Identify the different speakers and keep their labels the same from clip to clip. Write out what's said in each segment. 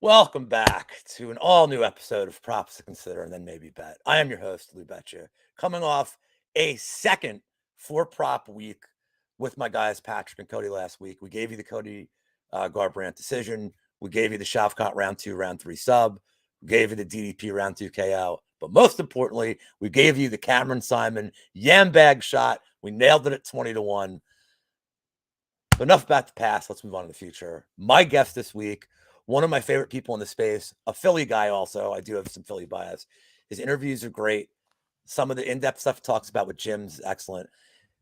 Speaker 1: Welcome back to an all-new episode of Props to Consider and Then Maybe Bet. I am your host, Betya, coming off a second four-prop week with my guys Patrick and Cody last week. We gave you the Cody Garbrandt decision. We gave you the Shavkat round 2, round 3 sub. We gave you the DDP round 2 KO. But most importantly, we gave you the Cameron Simon Yam Bag shot. We nailed it at 20-1. But enough about the past. Let's move on to the future. My guest this week, one of my favorite people in the space, a Philly guy also. I do have some Philly bias. His interviews are great. Some of the in-depth stuff he talks about with Jim's excellent.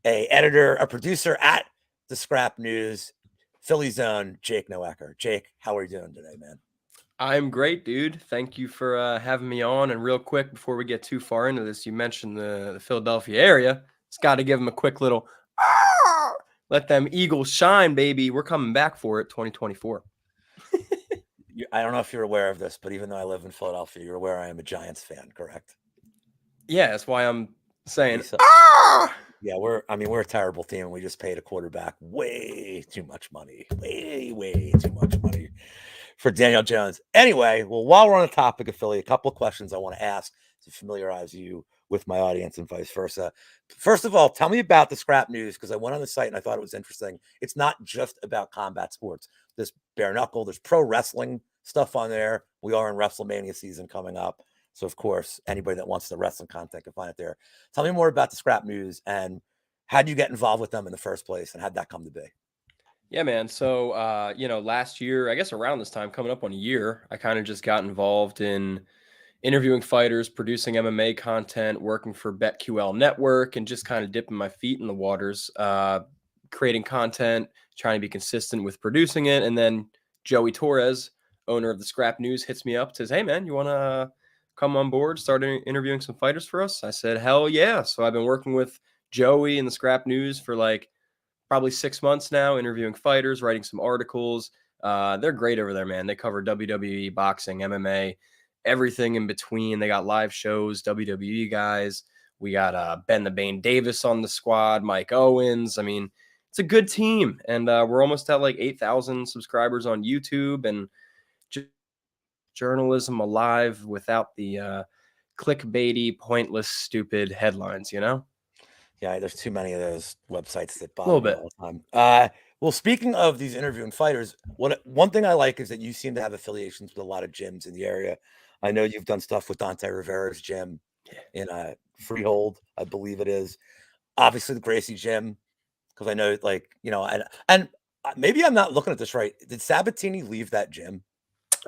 Speaker 1: A producer at the Scrap News, Philly's own Jake Noecker. Jake, how are you doing today, man?
Speaker 2: I'm great, dude. Thank you for having me on. And real quick, before we get too far into this, you mentioned the Philadelphia area. It's got to give them a quick little, let them Eagles shine, baby. We're coming back for it, 2024.
Speaker 1: I don't know if you're aware of this, but even though I live in Philadelphia, you're aware I am a Giants fan, correct?
Speaker 2: Yeah, that's why I'm saying,
Speaker 1: Yeah, we're a terrible team. We just paid a quarterback way too much money. Way too much money for Daniel Jones. Anyway, well, while we're on the topic of Philly, a couple of questions I want to ask to familiarize you with my audience and vice versa. First of all, tell me about the Scrap News, because I went on the site and I thought it was interesting. It's not just about combat sports. There's bare knuckle, there's pro wrestling stuff on there. We are in WrestleMania season coming up. So, of course, anybody that wants the wrestling content can find it there. Tell me more about the Scrap News and how did you get involved with them in the first place and how'd that come to be?
Speaker 2: Yeah, man. So, last year, I guess around this time, coming up on a year, I kind of just got involved in interviewing fighters, producing MMA content, working for BetQL Network, and just kind of dipping my feet in the waters, creating content, trying to be consistent with producing it. And then Joey Torres, owner of the Scrap News, hits me up, says, "Hey, man, you want to come on board, start interviewing some fighters for us?" I said, "Hell yeah." So I've been working with Joey and the Scrap News for probably 6 months now, interviewing fighters, writing some articles. They're great over there, man. They cover WWE, boxing, MMA, everything in between. They got live shows, WWE guys. We got Ben the Bane Davis on the squad, Mike Owens. I mean, it's a good team. And we're almost at 8,000 subscribers on YouTube, and just journalism alive without the clickbaity, pointless, stupid headlines,
Speaker 1: Yeah, there's too many of those websites that
Speaker 2: A
Speaker 1: bother
Speaker 2: little
Speaker 1: me
Speaker 2: bit.
Speaker 1: all the time. Well, speaking of these interviewing fighters, one thing I like is that you seem to have affiliations with a lot of gyms in the area. I know you've done stuff with Dante Rivera's gym in Freehold, I believe it is. Obviously, the Gracie gym, because I know, and maybe I'm not looking at this right. Did Sabatini leave that gym?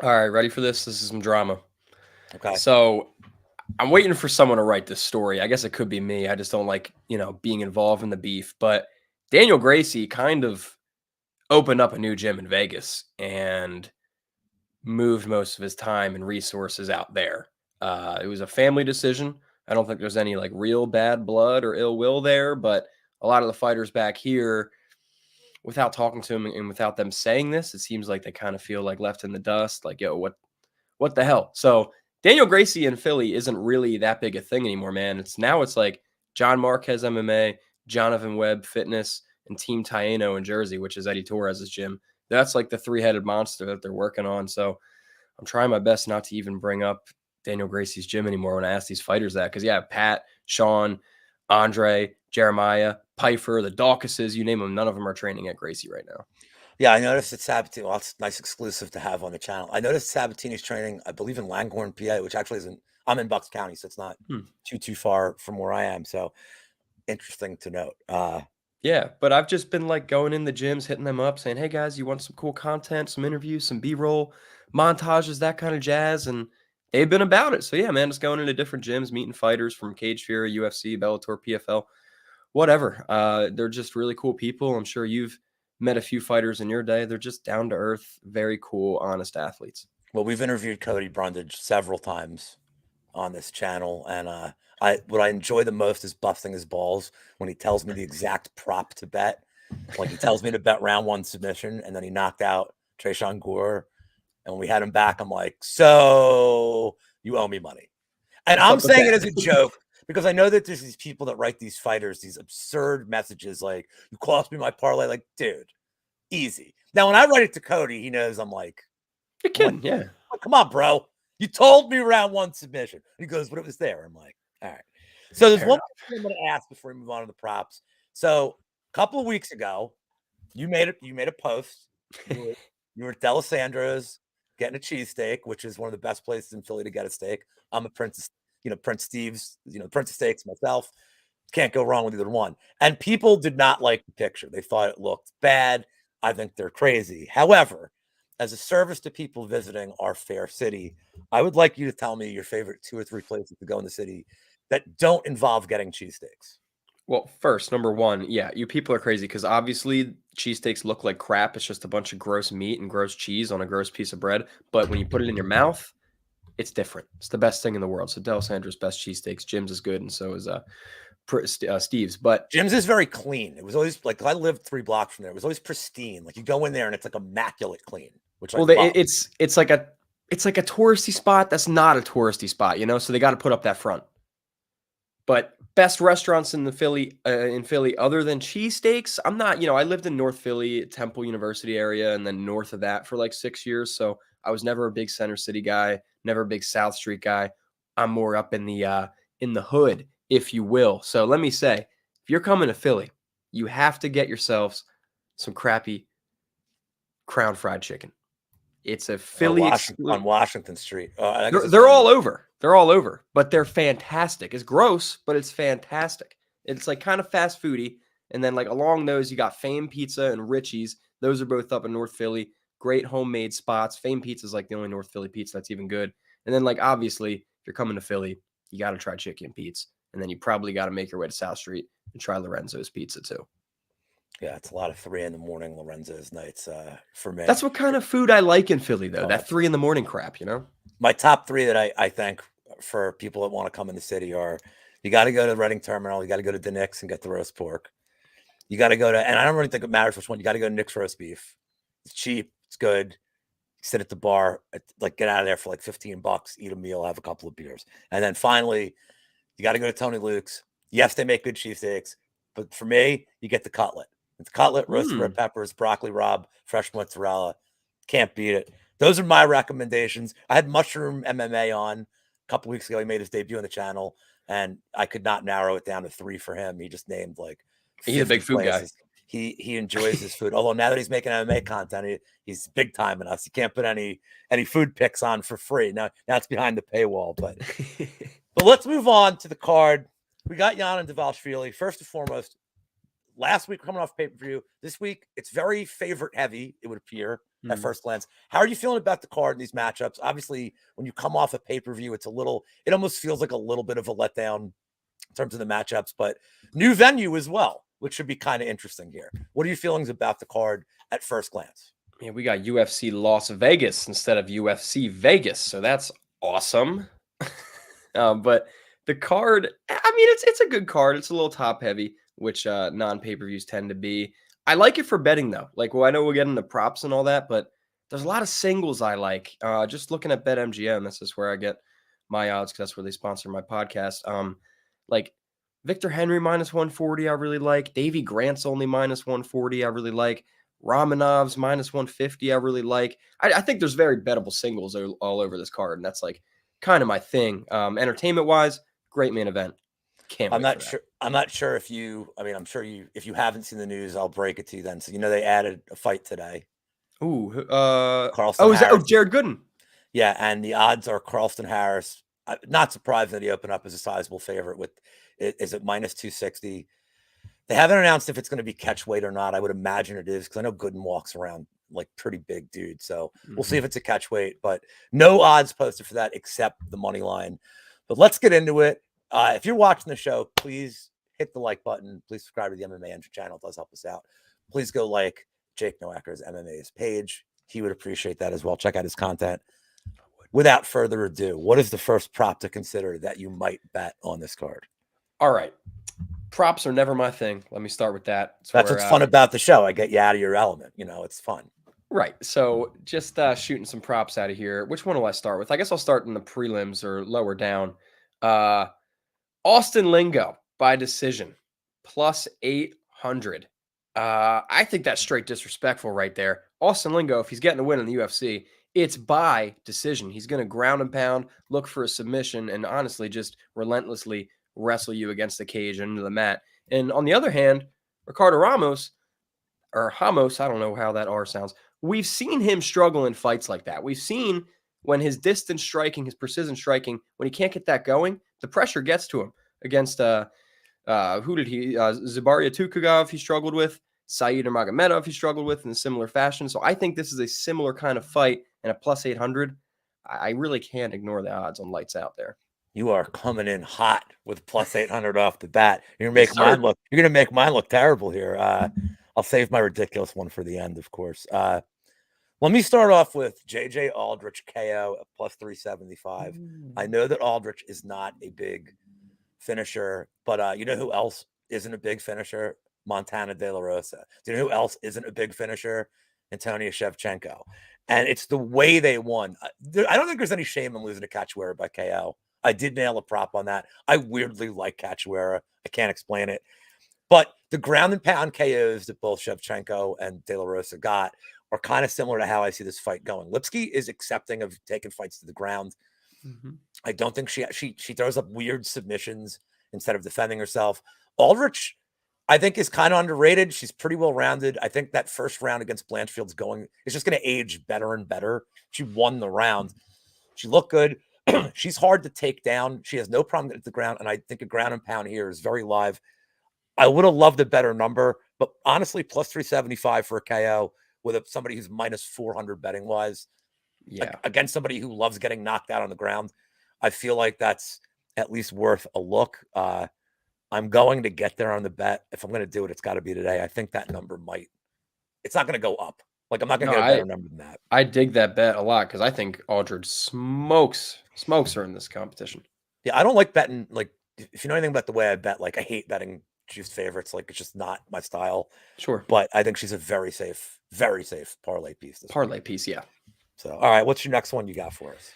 Speaker 2: All right, ready for this? This is some drama.
Speaker 1: Okay.
Speaker 2: So I'm waiting for someone to write this story. I guess it could be me. I just don't like, being involved in the beef. But Daniel Gracie kind of opened up a new gym in Vegas and moved most of his time and resources out there. It was a family decision. I don't think there's any real bad blood or ill will there, but a lot of the fighters back here, without talking to them and without them saying this, it seems like they kind of feel left in the dust. Yo, what the hell? So Daniel Gracie in Philly isn't really that big a thing anymore, man. It's John Marquez MMA, Jonathan Webb Fitness, and Team Taino in Jersey, which is Eddie Torres's gym. That's the three-headed monster that they're working on. So I'm trying my best not to even bring up Daniel Gracie's gym anymore when I ask these fighters that. Because, yeah, Pat, Sean, Andre, Jeremiah, Pfeiffer, the Dawkises, you name them, none of them are training at Gracie right now.
Speaker 1: Yeah, I noticed that Sabatini. Well, it's a nice exclusive to have on the channel. I noticed Sabatini's training, I believe, in Langhorne, PA, which actually isn't. I'm in Bucks County, so it's not too far from where I am. So interesting to note.
Speaker 2: Yeah, but I've just been going in the gyms, hitting them up, saying, "Hey guys, you want some cool content, some interviews, some B-roll, montages, that kind of jazz?" And they've been about it. So yeah, man, just going into different gyms, meeting fighters from Cage Fury, UFC, Bellator, PFL, whatever. They're just really cool people. I'm sure you've met a few fighters in your day. They're just down to earth, very cool, honest athletes.
Speaker 1: Well, we've interviewed Cody Brundage several times on this channel, and what I enjoy the most is busting his balls when he tells me the exact prop to bet. Like he tells me to bet round 1 submission, and then he knocked out Tresean Gore. And when we had him back, I'm like, "So you owe me money," and I'm saying it as a joke. Because I know that there's these people that write these fighters these absurd messages like, "You cost me my parlay." Like, dude, easy. Now, when I write it to Cody, he knows I'm like,
Speaker 2: You're kidding, yeah.
Speaker 1: Come on, bro. You told me round 1 submission. He goes, but it was there. I'm like, all right. So there's
Speaker 2: Fair
Speaker 1: one
Speaker 2: enough.
Speaker 1: thing I'm going to ask before we move on to the props. So a couple of weeks ago, you made a post. You were at Delisandro's getting a cheesesteak, which is one of the best places in Philly to get a steak. I'm a Prince Steve's, Prince of Steaks myself. Can't go wrong with either one. And people did not like the picture. They thought it looked bad. I think they're crazy. However, as a service to people visiting our fair city, I would like you to tell me your favorite 2 or 3 places to go in the city that don't involve getting cheesesteaks.
Speaker 2: Well, first, number one, yeah, you people are crazy because obviously cheesesteaks look like crap. It's just a bunch of gross meat and gross cheese on a gross piece of bread. But when you put it in your mouth, it's different. It's the best thing in the world. So Delisandro's best cheesesteaks. Jim's is good, and so is Steve's. But
Speaker 1: Jim's is very clean. It was always like I lived 3 blocks from there. It was always pristine. Like you go in there and it's like immaculate clean, which
Speaker 2: well,
Speaker 1: I love.
Speaker 2: it's like a touristy spot that's not a touristy spot, So they got to put up that front. But best restaurants in Philly, other than cheesesteaks, I'm not. I lived in North Philly, Temple University area, and then north of that for like 6 years. So I was never a big Center City guy, never a big South Street guy. I'm more up in the hood, if you will. So let me say, if you're coming to Philly, you have to get yourselves some crappy Crown Fried Chicken. It's a Philly
Speaker 1: on Washington Street.
Speaker 2: They're all over. They're all over, but they're fantastic. It's gross, but it's fantastic. It's like kind of fast foody. And then like along those, you got Fame Pizza and Richie's. Those are both up in North Philly. Great homemade spots. Fame Pizza is like the only North Philly pizza that's even good. And then like obviously, if you're coming to Philly, you got to try Chicken Pete's. And then you probably got to make your way to South Street and try Lorenzo's Pizza too.
Speaker 1: Yeah, it's a lot of 3 a.m. Lorenzo's nights for me.
Speaker 2: That's what kind of food I like in Philly, though. That 3 a.m. crap,
Speaker 1: My top 3 that I think for people that want to come in the city are: you got to go to the Reading Terminal, you got to go to the Nick's and get the roast pork. You got to go to, and I don't really think it matters which one. You got to go to Nick's roast beef. It's cheap, it's good. You sit at the bar, get out of there for like $15, eat a meal, have a couple of beers, and then finally, you got to go to Tony Luke's. Yes, they make good cheesesteaks, but for me, you get the cutlet. It's cutlet, roasted red peppers, broccoli rabe, fresh mozzarella. Can't beat it. Those are my recommendations. I had Mushroom MMA on a couple weeks ago. He made his debut on the channel, and I could not narrow it down to 3 for him. He just named like
Speaker 2: he's a big food
Speaker 1: places. Guy. He enjoys his food. Although now that he's making MMA content, he's big time in us. He can't put any food pics on for free. Now it's behind the paywall. But let's move on to the card. We got Yan and Dvalishvili. First and foremost, last week coming off pay-per-view. This week, it's very favorite heavy, it would appear at first glance. How are you feeling about the card in these matchups? Obviously, when you come off a pay-per-view, it almost feels like a little bit of a letdown in terms of the matchups, but new venue as well, which should be kind of interesting here. What are your feelings about the card at first glance?
Speaker 2: Yeah, we got UFC Las Vegas instead of UFC Vegas, so that's awesome. But the card, I mean, it's a good card. It's a little top heavy, which non-pay-per-views tend to be. I like it for betting though. Like, well, I know we'll get into props and all that, but there's a lot of singles I like. Just looking at BetMGM, this is where I get my odds because that's where they sponsor my podcast. Like Victor Henry -140, I really like. Davey Grant's only -140, I really like. Romanov's -150, I really like. I think there's very bettable singles all over this card, and that's like kind of my thing. Entertainment wise, great main event.
Speaker 1: I'm not sure if you. I mean, I'm sure you. If you haven't seen the news, I'll break it to you then. So they added a fight today.
Speaker 2: Ooh,
Speaker 1: Carlston.
Speaker 2: Jared Gooden?
Speaker 1: Yeah, and the odds are Carlston Harris. Not surprised that he opened up as a sizable favorite. Is it -260? They haven't announced if it's going to be catch weight or not. I would imagine it is because I know Gooden walks around like pretty big dude. So we'll see if it's a catch weight. But no odds posted for that except the money line. But let's get into it. If you're watching the show, please hit the like button. Please subscribe to the MMA Engine channel. It does help us out. Please go like Jake Noecker's MMA's page. He would appreciate that as well. Check out his content. Without further ado, what is the first prop to consider that you might bet on this card?
Speaker 2: All right. Props are never my thing. Let me start with that.
Speaker 1: That's what's fun about the show. I get you out of your element. It's fun.
Speaker 2: Right. So just shooting some props out of here. Which one will I start with? I guess I'll start in the prelims or lower down. Austin Lingo by decision, +800. I think that's straight disrespectful right there. Austin Lingo, if he's getting a win in the UFC, it's by decision. He's going to ground and pound, look for a submission, and honestly just relentlessly wrestle you against the cage and into the mat. And on the other hand, Ricardo Ramos, or Hamos, I don't know how that R sounds. We've seen him struggle in fights like that. We've seen when his distance striking, his precision striking, when he can't get that going, the pressure gets to him against who did he Zabaria Tukagov he struggled with, Said Nurmagomedov he struggled with in a similar fashion. So I think this is a similar kind of fight, and a plus 800. I really can't ignore the odds on lights out there.
Speaker 1: You are coming in hot with plus 800 off the bat. You're gonna make mine look terrible here. I'll save my ridiculous one for the end, of course. Let me start off with JJ Aldrich KO at plus 375. I know that Aldrich is not a big finisher, but you know who else isn't a big finisher? Montana De La Rosa. Do you know who else isn't a big finisher? Antonia Shevchenko. And it's the way they won. I don't think there's any shame in losing to Cachoeira by KO. I did nail a prop on that. I weirdly like Cachoeira. I can't explain it. But the ground and pound KOs that both Shevchenko and De La Rosa got are kind of similar to how I see this fight going. Lipsky is accepting of taking fights to the ground. I don't think she throws up weird submissions instead of defending herself. Aldrich, I think, is kind of underrated. She's pretty well rounded. I think that first round against Blanchfield's is just going to age better and better. She won the round. She looked good. She's hard to take down. She has no problem getting to the ground, and I think a ground and pound here is very live. I would have loved a better number, but honestly, plus 375 for a KO with somebody who's minus 400 betting wise.
Speaker 2: Yeah.
Speaker 1: Against somebody who loves getting knocked out on the ground, I feel like that's at least worth a look. I'm going to get there on the bet. If I'm going to do it, it's got to be today. I think that number it's not going to go up. Like, I'm not going to get a better number than that.
Speaker 2: I dig that bet a lot because I think Aldridge smokes her in this competition.
Speaker 1: Yeah, I don't like betting. Like, if you know anything about the way I bet, like, I hate betting juiced favorites. Like, it's just not my style.
Speaker 2: Sure.
Speaker 1: But I think she's a very safe parlay piece.
Speaker 2: Yeah.
Speaker 1: So, all right, what's your next one you got for us?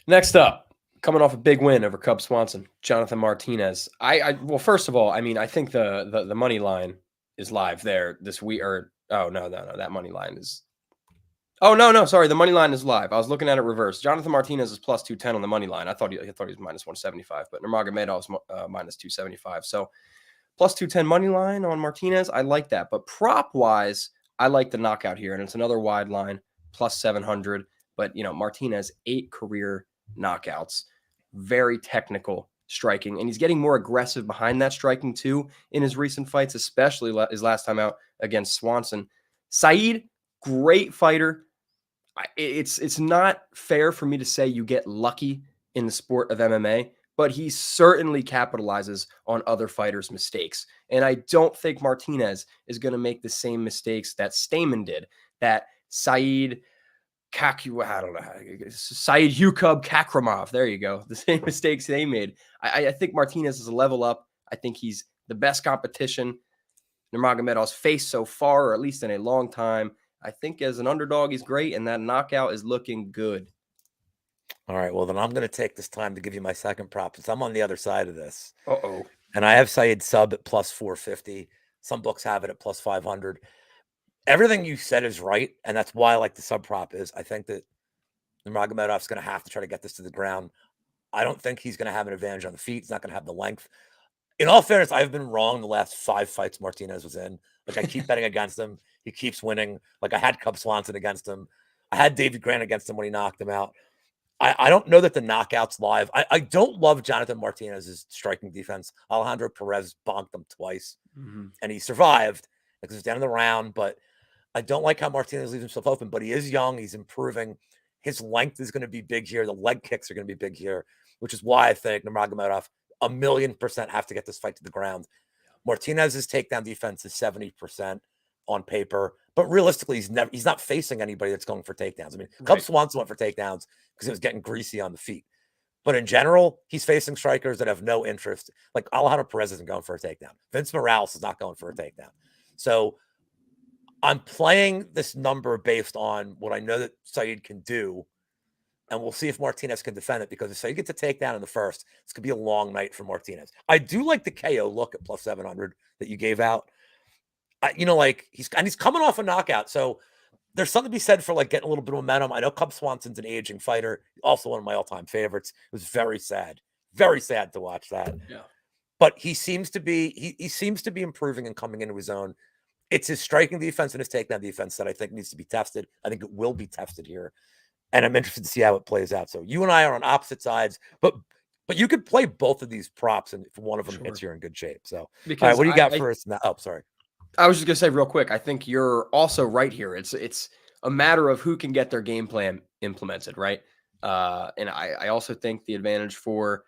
Speaker 2: Next up, coming off a big win over Cub Swanson, Jonathan Martinez. Well, first of all, I mean, I think the money line is live there this week. Or no, that money line is. Oh no, sorry, the money line is live. I was looking at it reverse. Jonathan Martinez is plus 210 on the money line. I thought he was minus 175, but Nurmagomedov's minus 275. So plus 210 money line on Martinez. I like that, but prop wise, I like the knockout here, and it's another wide line. Plus 700, but Martinez 8 career knockouts, very technical striking, and he's getting more aggressive behind that striking too in his recent fights, especially his last time out against Swanson. Said, great fighter. It's not fair for me to say you get lucky in the sport of MMA, but he certainly capitalizes on other fighters' mistakes, and I don't think Martinez is going to make the same mistakes that Stamen did, that Said Hukub Kakramov. There you go. The same mistakes they made. I think Martinez is a level up. I think he's the best competition Nurmagomedov's faced so far, or at least in a long time. I think as an underdog, he's great, and that knockout is looking good.
Speaker 1: All right, well, then I'm going to take this time to give you my second prop, since I'm on the other side of this.
Speaker 2: Uh-oh.
Speaker 1: And I have Said sub at plus 450. Some books have it at plus 500. Everything you said is right, and that's why I like the sub prop is I think that Nurmagomedov's going to have to try to get this to the ground. I don't think he's going to have an advantage on the feet. He's not going to have the length. In all fairness, I've been wrong the last 5 fights Martinez was in. Like, I keep betting against him. He keeps winning. Like, I had Cub Swanson against him. I had David Grant against him when he knocked him out. I don't know that the knockout's live. I don't love Jonathan Martinez's striking defense. Alejandro Perez bonked him twice, and he survived because he's down in the round, but I don't like how Martinez leaves himself open, but he is young. He's improving. His length is going to be big here. The leg kicks are going to be big here, which is why I think Nurmagomedov 1,000,000% have to get this fight to the ground. Martinez's takedown defense is 70% on paper, but realistically, he's not facing anybody that's going for takedowns. I mean, Cub Swanson went for takedowns because he was getting greasy on the feet. But in general, he's facing strikers that have no interest. Like Alejandro Perez isn't going for a takedown. Vince Morales is not going for a takedown. So I'm playing this number based on what I know that Said can do, and we'll see if Martinez can defend it, because if Said gets a takedown in the first, it's going to be a long night for Martinez. I do like the KO look at plus 700 that you gave out. He's coming off a knockout, so there's something to be said for like getting a little bit of momentum. I know Cub Swanson's an aging fighter, also one of my all-time favorites. It was very sad to watch that.
Speaker 2: Yeah.
Speaker 1: But he seems to be improving and coming into his own. It's his striking defense and his takedown defense that I think needs to be tested. I think it will be tested here, and I'm interested to see how it plays out. So you and I are on opposite sides, but you could play both of these props, and if one of them hits, you're in good shape. So,
Speaker 2: because
Speaker 1: all right, what do you got for us now? Oh, sorry.
Speaker 2: I was just gonna say real quick. I think you're also right here. It's a matter of who can get their game plan implemented, right? And I also think the advantage for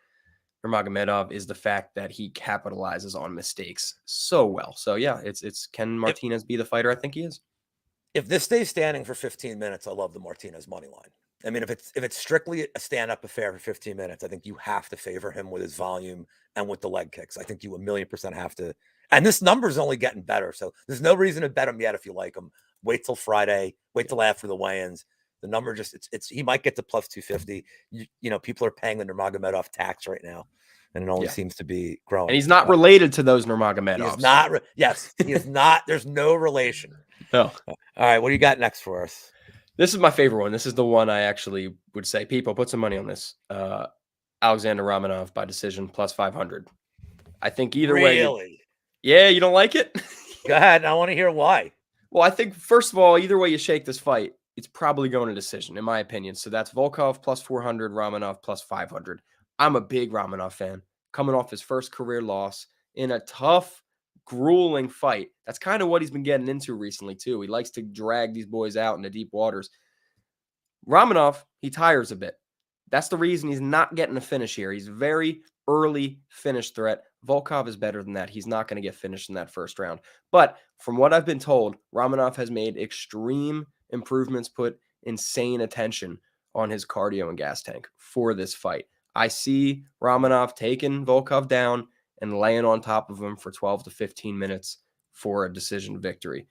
Speaker 2: Nurmagomedov is the fact that he capitalizes on mistakes so well. So yeah, it's can Martinez be the fighter I think he is?
Speaker 1: If this stays standing for 15 minutes, I love the Martinez money line. I mean, if it's strictly a stand-up affair for 15 minutes, I think you have to favor him with his volume and with the leg kicks. I think you 1,000,000% have to. And this number is only getting better, so there's no reason to bet him yet if you like him. Wait till Friday. Wait till after the weigh-ins. The number just it's he might get to plus 250. You know, people are paying the Nurmagomedov tax right now, and it only seems to be growing.
Speaker 2: And he's not related to those Nurmagomedovs.
Speaker 1: He's not. Yes, he is not. There's no relation.
Speaker 2: No.
Speaker 1: All right, what do you got next for us?
Speaker 2: This is my favorite one. This is the one I actually would say, people, put some money on this. Alexander Romanov by decision plus 500. I think either way.
Speaker 1: Really?
Speaker 2: Yeah, you don't like it?
Speaker 1: Go ahead. I want to hear why.
Speaker 2: Well, I think, first of all, either way you shake this fight, it's probably going to decision, in my opinion. So that's Volkov plus 400, Romanov plus 500. I'm a big Romanov fan, coming off his first career loss in a tough, grueling fight. That's kind of what he's been getting into recently, too. He likes to drag these boys out into deep waters. Romanov, he tires a bit. That's the reason he's not getting a finish here. He's very early finish threat. Volkov is better than that. He's not going to get finished in that first round. But from what I've been told, Romanov has made extreme improvements, put insane attention on his cardio and gas tank for this fight. I see Romanov taking Volkov down and laying on top of him for 12 to 15 minutes for a decision victory.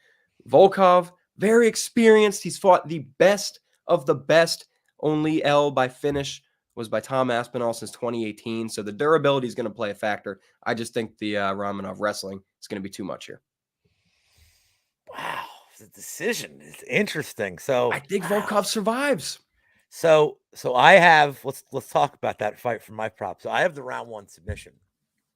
Speaker 2: Volkov, very experienced. He's fought the best of the best. Only L by finish was by Tom Aspinall since 2018. So the durability is going to play a factor. I just think the Romanov wrestling is going to be too much here.
Speaker 1: Wow, the decision is interesting. So
Speaker 2: I think Volkov survives.
Speaker 1: So I have let's talk about that fight for my prop. So I have the round one submission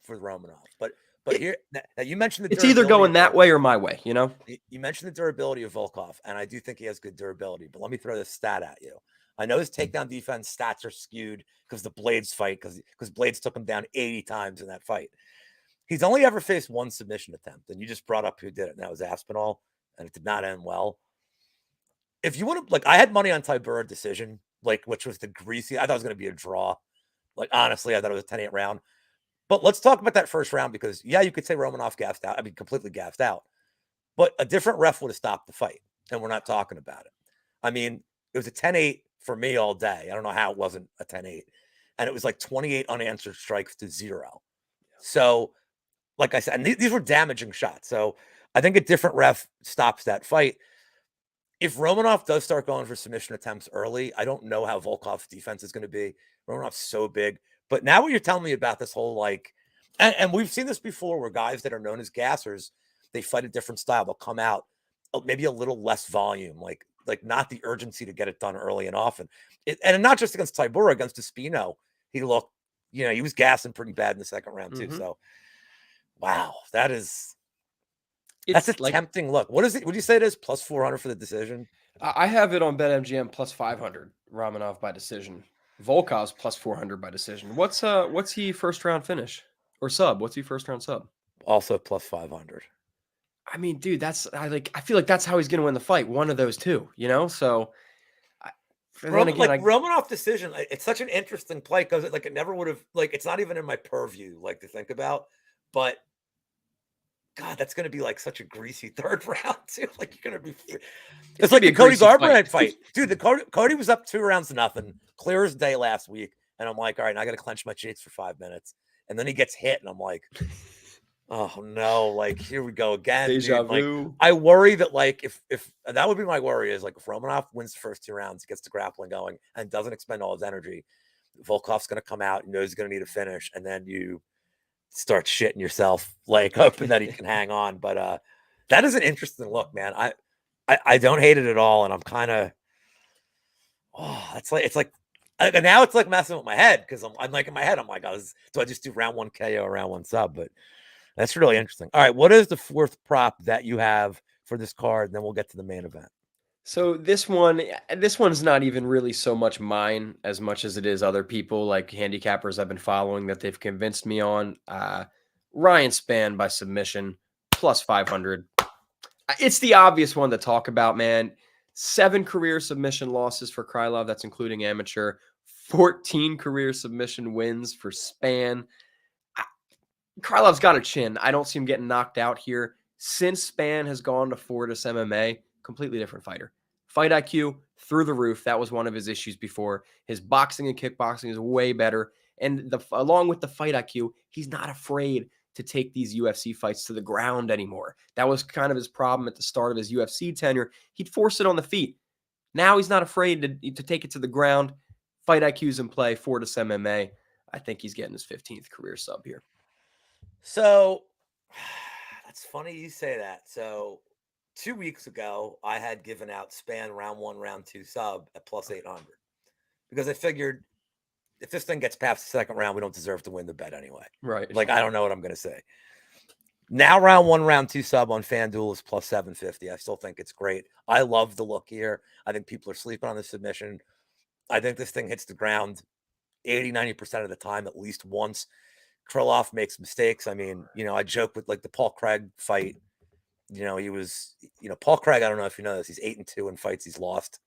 Speaker 1: for Romanov, but here now you mentioned the
Speaker 2: it's either going that way or my way. You know,
Speaker 1: you mentioned the durability of Volkov, and I do think he has good durability. But let me throw this stat at you. I know his takedown defense stats are skewed because the Blades fight, because Blades took him down 80 times in that fight. He's only ever faced one submission attempt, and you just brought up who did it, and that was Aspinall, and it did not end well. If you want to, like, I had money on Tybura decision, like, which was the greasy. I thought it was going to be a draw. Like, honestly, I thought it was a 10-8 round. But let's talk about that first round because, yeah, you could say Romanov gassed out. I mean, completely gassed out. But a different ref would have stopped the fight, and we're not talking about it. I mean, it was a 10-8 for me all day. I don't know how it wasn't a 10-8. And it was like 28 unanswered strikes to 0. So, like I said, and these were damaging shots. So I think a different ref stops that fight. If Romanov does start going for submission attempts early, I don't know how Volkov's defense is going to be. Romanov's so big. But now what you're telling me about this whole, like, and we've seen this before where guys that are known as gassers, they fight a different style. They'll come out maybe a little less volume, like not the urgency to get it done early and often. And not just against Tybura, against Espino, he looked, he was gassing pretty bad in the second round too. So, wow, that's a tempting look. What is it? Would you say it is plus 400 for the decision?
Speaker 2: I have it on BetMGM plus 500. Romanov by decision. Volkov's plus 400 by decision. What's he first round finish or sub? What's he first round sub?
Speaker 1: Also plus 500.
Speaker 2: I mean, dude, I feel like that's how he's going to win the fight. One of those two, So,
Speaker 1: Romanov decision, it's such an interesting play because it never would have, it's not even in my purview, to think about. But God, that's going to be such a greasy third round too. You're going to be, it's like the Cody Garbrandt fight, dude. The Cody was up 2 rounds to nothing, clear as day last week, and I'm like, all right, now I got to clench my cheeks for 5 minutes, and then he gets hit, and I'm like. Oh no, here we go again.
Speaker 2: Deja vu.
Speaker 1: I worry that if that would be my worry is if Romanov wins the first 2 rounds, gets the grappling going and doesn't expend all his energy, Volkov's going to come out, knows he's going to need a finish, and then you start shitting yourself, hoping that he can hang on. But that is an interesting look, man. I I don't hate it at all, and I'm kind of it's like and now it's like messing with my head because I'm like in my head I'm like, do I just do round 1 KO, round 1 sub? But that's really interesting. All right, what is the fourth prop that you have for this card? And then we'll get to the main event.
Speaker 2: So this one's not even really so much mine as much as it is other people like handicappers I've been following that they've convinced me on. Ryan Spann by submission plus 500. It's the obvious one to talk about, man. 7 career submission losses for Krylov. That's including amateur. 14 career submission wins for Spann. Krylov's got a chin. I don't see him getting knocked out here. Since Spann has gone to Fortis MMA, completely different fighter. Fight IQ through the roof. That was one of his issues before. His boxing and kickboxing is way better. And along with the fight IQ, he's not afraid to take these UFC fights to the ground anymore. That was kind of his problem at the start of his UFC tenure. He'd force it on the feet. Now he's not afraid to take it to the ground. Fight IQ's in play. Fortis MMA. I think he's getting his 15th career sub here.
Speaker 1: So that's funny you say that. So 2 weeks ago, I had given out Spann round 1, round 2 sub at plus 800 because I figured if this thing gets past the second round, we don't deserve to win the bet anyway.
Speaker 2: Right.
Speaker 1: Like, I don't know what I'm going to say. Now, round 1, round 2 sub on FanDuel is plus 750. I still think it's great. I love the look here. I think people are sleeping on the submission. I think this thing hits the ground 80-90% of the time at least once. Krylov makes mistakes. I mean, I joke with like the Paul Craig fight. He was, Paul Craig, I don't know if you know this, he's 8-2 in fights he's lost.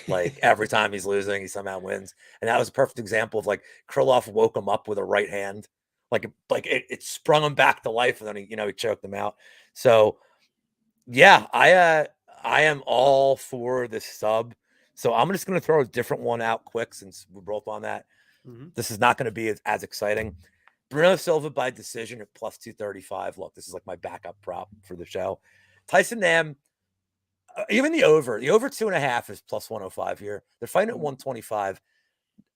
Speaker 1: Like every time he's losing, he somehow wins. And that was a perfect example of like Krylov woke him up with a right hand. Like it sprung him back to life, and then he choked him out. So yeah, I am all for this sub. So I'm just going to throw a different one out quick since we're both on that. Mm-hmm. This is not going to be as exciting. Bruno Silva by decision at plus 235. Look, this is like my backup prop for the show. Tyson Nam, even the over 2.5 is plus 105 here. They're fighting at 125.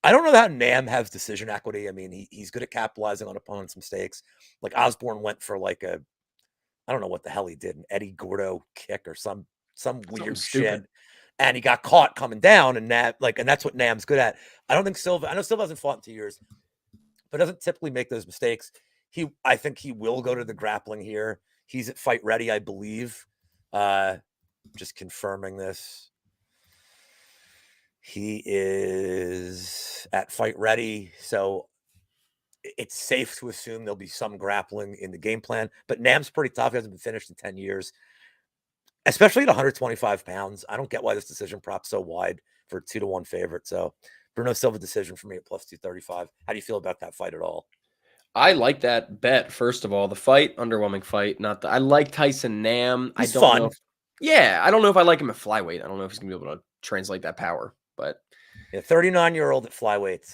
Speaker 1: I don't know how Nam has decision equity. I mean, he's good at capitalizing on opponents' mistakes. Like Osborne went for like I don't know what the hell he did, an Eddie Gordo kick or some weird shit. And he got caught coming down, and that's what Nam's good at. I know Silva hasn't fought in 2 years, but doesn't typically make those mistakes. I think he will go to the grappling here. He's at fight ready, I believe. Just confirming this. He is at fight ready, so it's safe to assume there'll be some grappling in the game plan. But Nam's pretty tough. He hasn't been finished in 10 years, especially at 125 pounds. I don't get why this decision prop's so wide for a 2-1 favorite. So Bruno Silva decision for me at plus 235. How do you feel about that fight at all?
Speaker 2: I like that bet. First of all, the fight, underwhelming fight. I like Tyson Nam.
Speaker 1: He's fun.
Speaker 2: I don't know if I like him at flyweight. I don't know if he's gonna be able to translate that power. But
Speaker 1: 39-year-old at flyweights.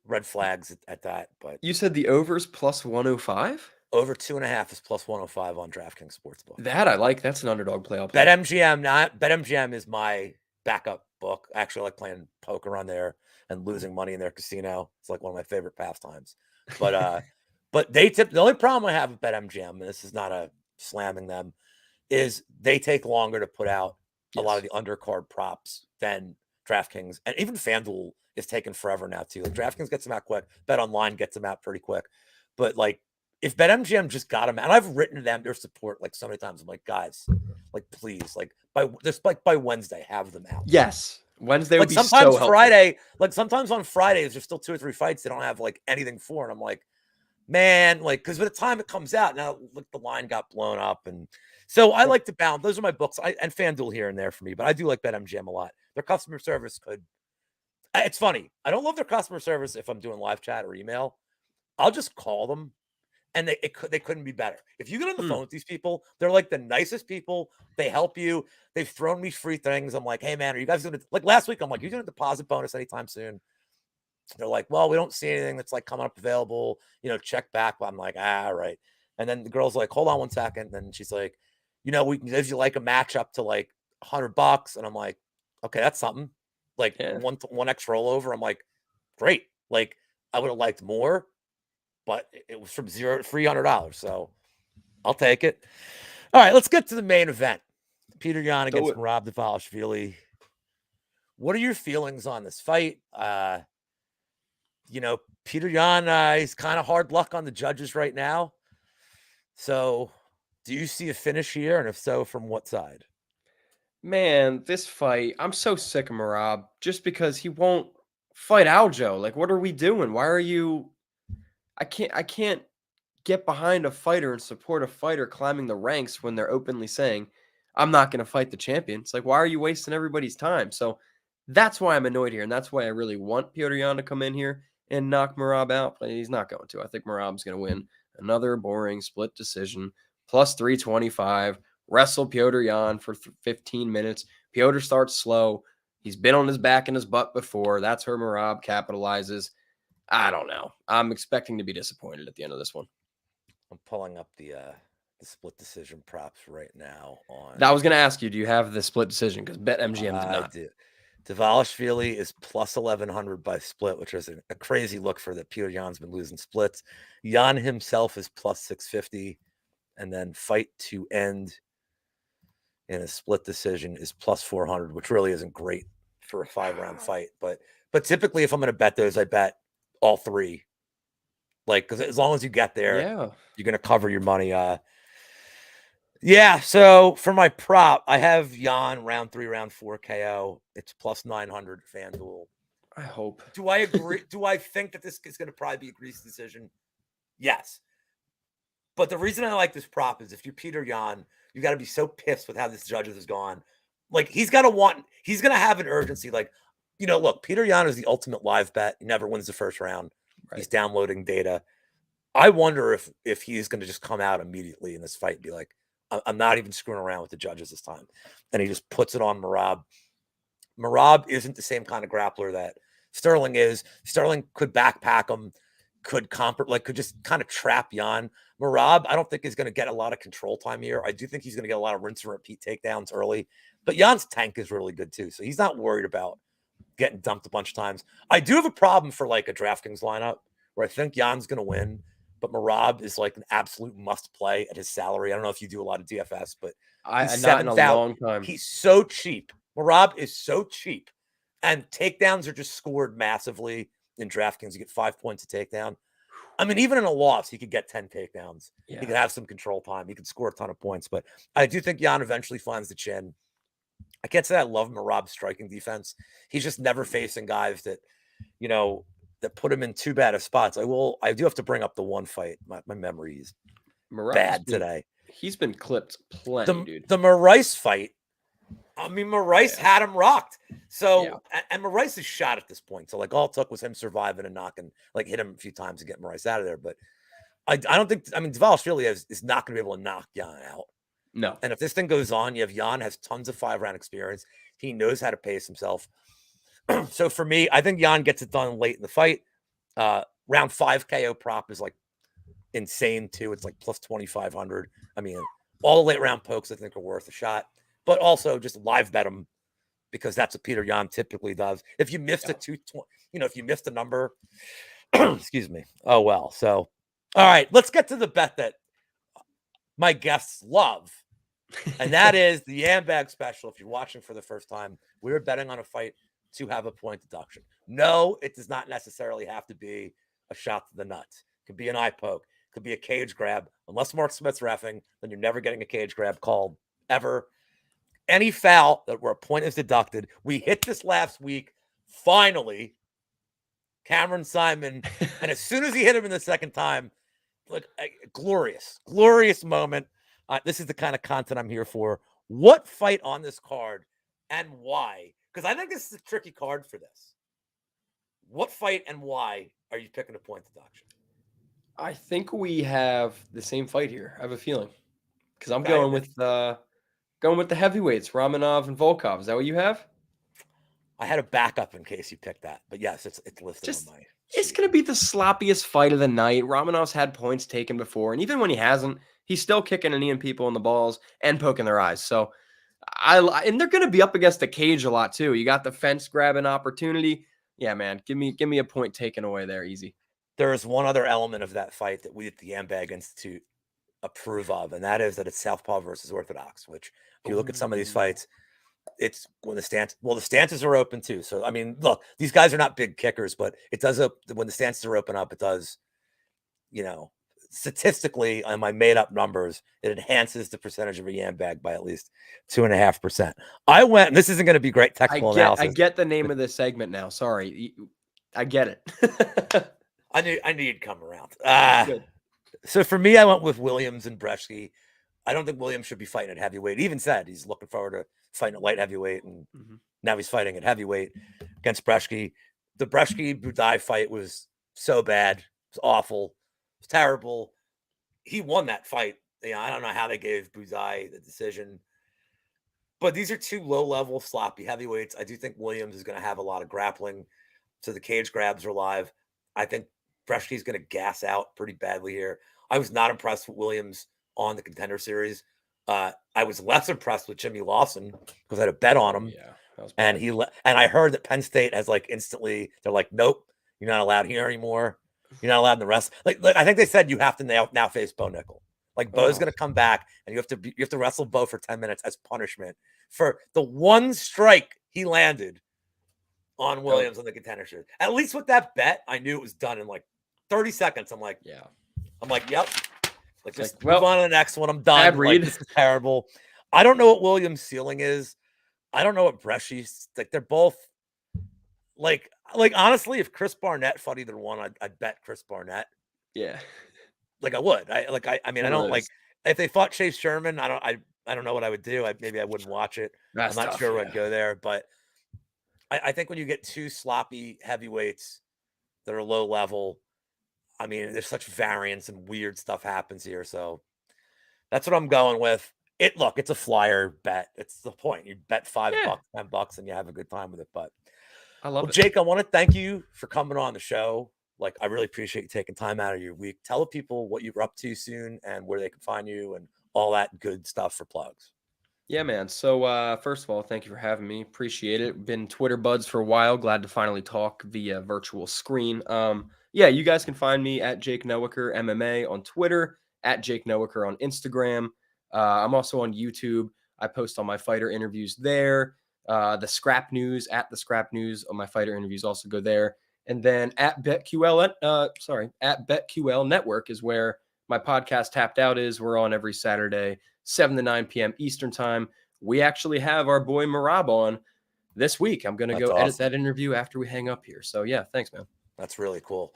Speaker 1: Red flags at that. But
Speaker 2: you said the over's plus 105.
Speaker 1: Over 2.5 is plus 105 on DraftKings Sportsbook.
Speaker 2: That I like. That's an underdog play.
Speaker 1: BetMGM is my backup book. Actually, I like playing poker on there and losing money in their casino. It's like one of my favorite pastimes. But but the only problem I have with BetMGM, and this is not a slamming them, is they take longer to put out a lot of the undercard props than DraftKings, and even FanDuel is taking forever now too. Like DraftKings gets them out quick, BetOnline gets them out pretty quick, but like if BetMGM just got them out, and I've written to them their support like so many times. I'm like, guys, like please, like by Wednesday, have them out.
Speaker 2: Yes, Wednesday would be
Speaker 1: sometimes
Speaker 2: so
Speaker 1: Friday,
Speaker 2: helpful.
Speaker 1: like sometimes on Fridays there's still 2 or 3 fights they don't have like anything for, and I'm like, man, like because by the time it comes out now, look, the line got blown up, and so I like to balance. Those are my books, and FanDuel here and there for me, but I do like BetMGM a lot. Their customer service it's funny. I don't love their customer service if I'm doing live chat or email. I'll just call them, and they couldn't be better. If you get on the phone with these people, they're like the nicest people. They help you. They've thrown me free things. I'm like, hey man, are you guys gonna, like last week? I'm like, you doing a deposit bonus anytime soon? They're like, well, we don't see anything that's like coming up available. Check back. I'm like, all right. And then the girl's like, hold on 1 second. And then she's like, we can give you like a match up to like $100. And I'm like, okay, that's something. Like one extra rollover. I'm like, great. Like I would have liked more, but it was from $0 to $300. So I'll take it. All right, let's get to the main event. Petr Yan
Speaker 2: Do
Speaker 1: against
Speaker 2: it.
Speaker 1: Merab Dvalishvili. What are your feelings on this fight? Petr Yan, he's kind of hard luck on the judges right now. So, do you see a finish here? And if so, from what side?
Speaker 2: Man, this fight, I'm so sick of Merab just because he won't fight Aljo. Like, what are we doing? Why are you I can't get behind a fighter and support a fighter climbing the ranks when they're openly saying, I'm not going to fight the champion. It's like, why are you wasting everybody's time? So that's why I'm annoyed here. And that's why I really want Petr Yan to come in here and knock Merab out. But he's not going to. I think Merab's going to win another boring split decision, plus 325. Wrestle Petr Yan for 15 minutes. Petr starts slow. He's been on his back and his butt before. That's where Merab capitalizes. I don't know. I'm expecting to be disappointed at the end of this one.
Speaker 1: I'm pulling up the split decision props right now on.
Speaker 2: I was going to ask you, do you have the split decision? Because BetMGM did not.
Speaker 1: I do. Dvalishvili is plus 1,100 by split, which is a crazy look for that. Petr Yan's been losing splits. Yan himself is plus 650, and then fight to end in a split decision is plus 400, which really isn't great for a 5-round fight. But typically, if I'm going to bet those, I bet all three. Like, because as long as you get there, you're going to cover your money. Yeah, so for my prop, I have Yan round 3, round 4 KO. It's plus 900 FanDuel.
Speaker 2: I hope.
Speaker 1: Do I agree? Do I think that this is going to probably be a grease decision? Yes. But the reason I like this prop is if you're Petr Yan, you got to be so pissed with how this judges has gone. Like, he's going to have an urgency. Like, look, Petr Yan is the ultimate live bet. He never wins the first round. Right. He's downloading data. I wonder if he's going to just come out immediately in this fight and be like, I'm not even screwing around with the judges this time. And he just puts it on Merab. Merab isn't the same kind of grappler that Sterling is. Sterling could backpack him, could just kind of trap Yan. Merab, I don't think is going to get a lot of control time here. I do think he's going to get a lot of rinse and repeat takedowns early. But Jan's tank is really good too. So he's not worried about getting dumped a bunch of times. I do have a problem for like a DraftKings lineup where I think Jan's going to win. But Merab is like an absolute must play at his salary. I don't know if you do a lot of DFS, but
Speaker 2: he's not in a long time.
Speaker 1: He's so cheap. Merab is so cheap. And takedowns are just scored massively in DraftKings. You get 5 points a takedown. I mean, even in a loss, he could get 10 takedowns. Yeah. He could have some control time. He could score a ton of points. But I do think Yan eventually finds the chin. I can't say I love Merab's striking defense. He's just never facing guys that, that put him in too bad of spots. I do have to bring up the one fight. My memory is bad today.
Speaker 2: He's been clipped plenty, dude.
Speaker 1: The Moraes fight. I mean, Moraes had him rocked. So, and Moraes is shot at this point. So, like, all it took was him surviving and knocking, like, hit him a few times to get Moraes out of there. But I don't think, Dvalishvili is not going to be able to knock Yan out.
Speaker 2: No.
Speaker 1: And if this thing goes on, Yan has tons of 5-round experience. He knows how to pace himself. So for me, I think Yan gets it done late in the fight. Round 5 KO prop is like insane too. It's like plus 2,500. I mean, all the late round pokes I think are worth a shot, but also just live bet them because that's what Petr Yan typically does. If you missed a 220, if you missed a number, excuse me. Oh well. So, all right, let's get to the bet that my guests love, and that is the Yam Bag special. If you're watching for the first time, we're betting on a fight to have a point deduction. No, it does not necessarily have to be a shot to the nuts. It could be an eye poke. It could be a cage grab. Unless Mark Smith's reffing, then you're never getting a cage grab called ever. Any foul where a point is deducted. We hit this last week. Finally, Cameron Simon. And as soon as he hit him in the second time, like a glorious moment. This is the kind of content I'm here for. What fight on this card and why? Because I think this is a tricky card for this. What fight and why are you picking a point deduction?
Speaker 2: I think we have the same fight here. I have a feeling. Because I'm going with the heavyweights, Romanov and Volkov. Is that what you have?
Speaker 1: I had a backup in case you picked that. But yes, it's listed on my sheet.
Speaker 2: It's going to be the sloppiest fight of the night. Romanov's had points taken before. And even when he hasn't, he's still kicking and kneeing people in the balls and poking their eyes. So and they're going to be up against the cage a lot too. You got the fence grabbing opportunity. Yeah, man, give me a point taken away there, easy.
Speaker 1: There is one other element of that fight that we at the Yam Bag Institute approve of, and that is that it's Southpaw versus Orthodox, which If you look at some of these fights, it's when the stances are open too. So, I mean, look, these guys are not big kickers, but it does, when the stances are open up, it does, statistically on my made up numbers, it enhances the percentage of a Yam Bag by at least 2.5%. I went, and this isn't going to be great technical analysis.
Speaker 2: I get the name of this segment now. Sorry. I get it.
Speaker 1: I knew you'd come around.
Speaker 2: Good.
Speaker 1: So for me, I went with Williams and Brzeski. I don't think Williams should be fighting at heavyweight. He even said he's looking forward to fighting at light heavyweight, and now he's fighting at heavyweight against Brzeski. The Brzeski-Budai fight was so bad. It was awful. It was terrible. He won that fight. I don't know how they gave Budai the decision. But these are two low-level, sloppy heavyweights. I do think Williams is going to have a lot of grappling, so the cage grabs are live. I think Brzeski's going to gas out pretty badly here. I was not impressed with Williams on the Contender Series. I was less impressed with Jimmy Lawson because I had a bet on him.
Speaker 2: Yeah, that was
Speaker 1: bad. And I heard that Penn State has instantly, they're like, nope, you're not allowed here anymore. You're not allowed in the rest. Like I think they said you have to now face Bo Nickel. Like Bo's going to come back, and you have to wrestle Bo for 10 minutes as punishment for the one strike he landed on Williams on the Contender Series. At least with that bet, I knew it was done in 30 seconds. I'm like, yep. Just move on to the next one. I'm done. This is terrible. I don't know what Williams' ceiling is. I don't know what Bresci's. They're both honestly, if Chris Barnett fought either one, I'd bet Chris Barnett.
Speaker 2: Yeah.
Speaker 1: I would. I mean, I don't if they fought Chase Sherman, I don't know what I would do. Maybe I wouldn't watch it. I'm not sure I'd go there, but I think when you get two sloppy heavyweights that are low level, I mean, there's such variance and weird stuff happens here. So that's what I'm going with. It's a flyer bet. It's the point. You bet $5, $10, and you have a good time with it. But
Speaker 2: I love it.
Speaker 1: Jake, I want to thank you for coming on the show. I really appreciate you taking time out of your week. Tell people what you're up to soon and where they can find you and all that good stuff for plugs.
Speaker 2: Yeah, man. So first of all, thank you for having me. Appreciate it. Been Twitter buds for a while. Glad to finally talk via virtual screen. You guys can find me at Jake Noecker MMA on Twitter, at Jake Noecker on Instagram. I'm also on YouTube. I post all my fighter interviews there. The Scrap News, at the Scrap News, on my fighter interviews also go there. And then at BetQL Network is where my podcast Tapped Out is. We're on every Saturday, 7 to 9 p.m. Eastern time. We actually have our boy Marab on this week. I'm going to go edit that interview after we hang up here. So yeah, thanks, man.
Speaker 1: That's really cool.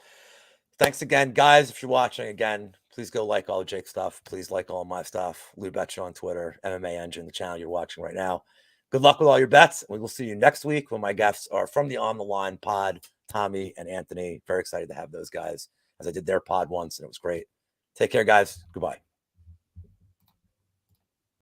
Speaker 1: Thanks again, guys. If you're watching again, please go like all Jake's stuff. Please like all my stuff. Lou Betya on Twitter, MMA Engine, the channel you're watching right now. Good luck with all your bets. We will see you next week when my guests are from the On the Line pod, Tommy and Anthony. Very excited to have those guys, as I did their pod once, and it was great. Take care, guys. Goodbye.